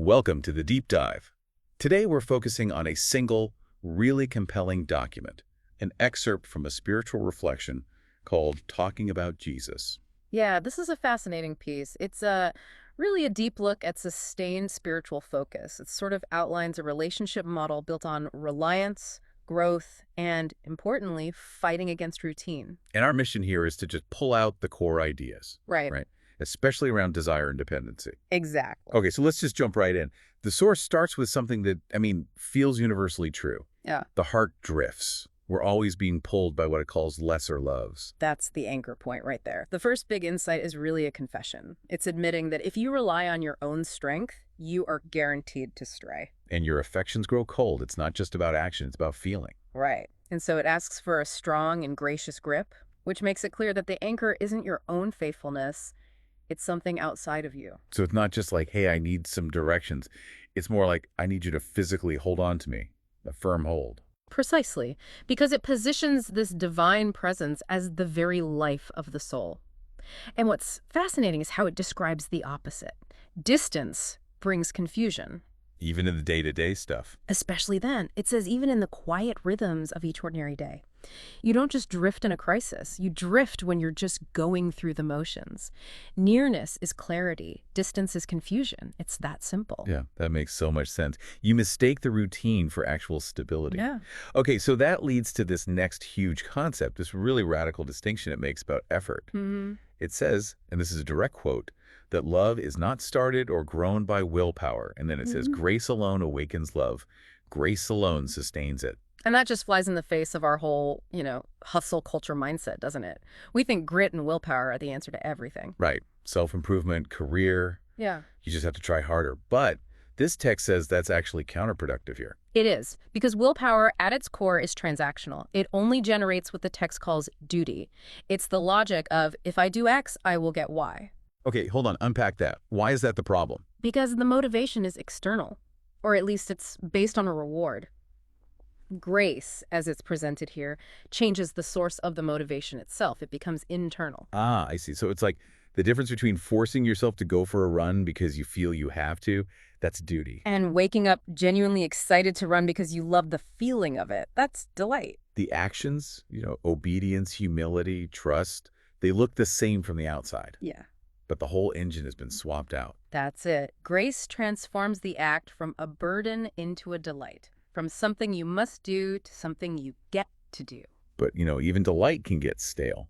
Welcome to the Deep Dive. Today we're focusing on a single, really compelling document, an excerpt from a spiritual reflection called Talking About Jesus. Yeah, this is a fascinating piece. It's really a deep look at sustained spiritual focus. It sort of outlines a relationship model built on reliance, growth, and, importantly, fighting against routine. And our mission here is to just pull out the core ideas, Right. right? Especially around desire and dependency. Exactly. Okay, so let's just jump right in. The source starts with something that, feels universally true. Yeah, The heart drifts. We're always being pulled by what it calls lesser loves. that's the anchor point right there. The first big insight is really a confession. It's admitting that if you rely on your own strength, you are guaranteed to stray. And your affections grow cold. It's not just about action, it's about feeling. Right. And so it asks for a strong and gracious grip, which makes it clear that the anchor isn't your own faithfulness. It's something outside of you. So it's not just like, hey, I need some directions. It's more like, I need you to physically hold on to me, a firm hold. Precisely, because it positions this divine presence as the very life of the soul. And what's fascinating is how it describes the opposite. Distance brings confusion. Even in the day-to-day stuff. Especially then, it says even in the quiet rhythms of each ordinary day. You don't just drift in a crisis. You drift when you're just going through the motions. Nearness is clarity. Distance is confusion. It's that simple. Yeah, that makes so much sense. You mistake the routine for actual stability. Yeah. Okay, so that leads to this next huge concept, this really radical distinction it makes about effort. Mm-hmm. It says, and this is a direct quote, that love is not started or grown by willpower. And then it says, grace alone awakens love. Grace alone sustains it. And that just flies in the face of our whole, hustle culture mindset, doesn't it? We think grit and willpower are the answer to everything. Right. Self-improvement, career. Yeah. You just have to try harder. But this text says that's actually counterproductive here. It is, because willpower at its core is transactional. It only generates what the text calls duty. It's the logic of, if I do X, I will get Y. Okay, hold on. Unpack that. Why is that the problem? Because the motivation is external, or at least it's based on a reward. Grace, as it's presented here, changes the source of the motivation itself. It becomes internal. Ah, I see. So it's like the difference between forcing yourself to go for a run because you feel you have to, that's duty. And waking up genuinely excited to run because you love the feeling of it, that's delight. The actions, obedience, humility, trust, they look the same from the outside. Yeah. But the whole engine has been swapped out. That's it. Grace transforms the act from a burden into a delight, from something you must do to something you get to do. But, even delight can get stale.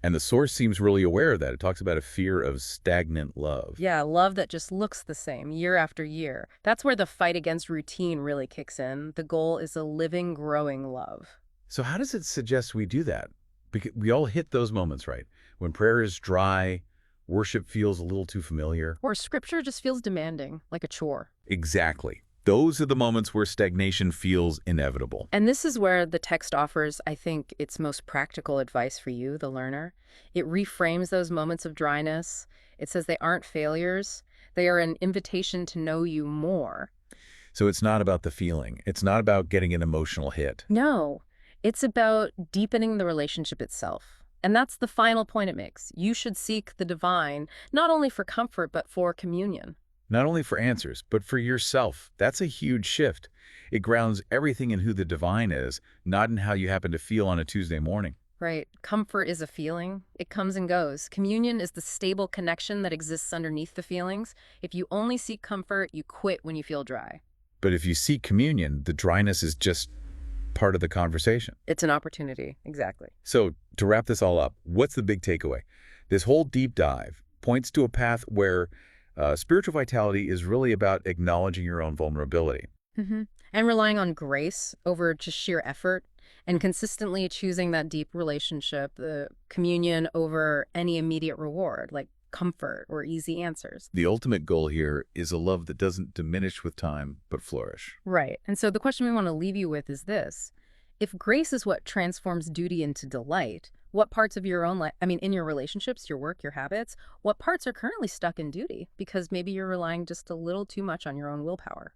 And the source seems really aware of that. It talks about a fear of stagnant love. Yeah, love that just looks the same year after year. That's where the fight against routine really kicks in. The goal is a living, growing love. So how does it suggest we do that? Because we all hit those moments, right? When prayer is dry, worship feels a little too familiar. Or scripture just feels demanding, like a chore. Exactly. Those are the moments where stagnation feels inevitable. And this is where the text offers, I think, its most practical advice for you, the learner. It reframes those moments of dryness. It says they aren't failures. They are an invitation to know you more. So it's not about the feeling. It's not about getting an emotional hit. No, it's about deepening the relationship itself. And that's the final point it makes. You should seek the divine, not only for comfort, but for communion. Not only for answers, but for yourself. That's a huge shift. It grounds everything in who the divine is, not in how you happen to feel on a Tuesday morning. Right. Comfort is a feeling. It comes and goes. Communion is the stable connection that exists underneath the feelings. If you only seek comfort, you quit when you feel dry. But if you seek communion, the dryness is just part of the conversation. It's an opportunity. Exactly. So to wrap this all up, what's the big takeaway? This whole deep dive points to a path where spiritual vitality is really about acknowledging your own vulnerability. And relying on grace over just sheer effort, and consistently choosing that deep relationship, the communion over any immediate reward, like comfort or easy answers. The ultimate goal here is a love that doesn't diminish with time, but flourish. Right. And so the question we want to leave you with is this. If grace is what transforms duty into delight, what parts of your own life, in your relationships, your work, your habits, what parts are currently stuck in duty? Because maybe you're relying just a little too much on your own willpower.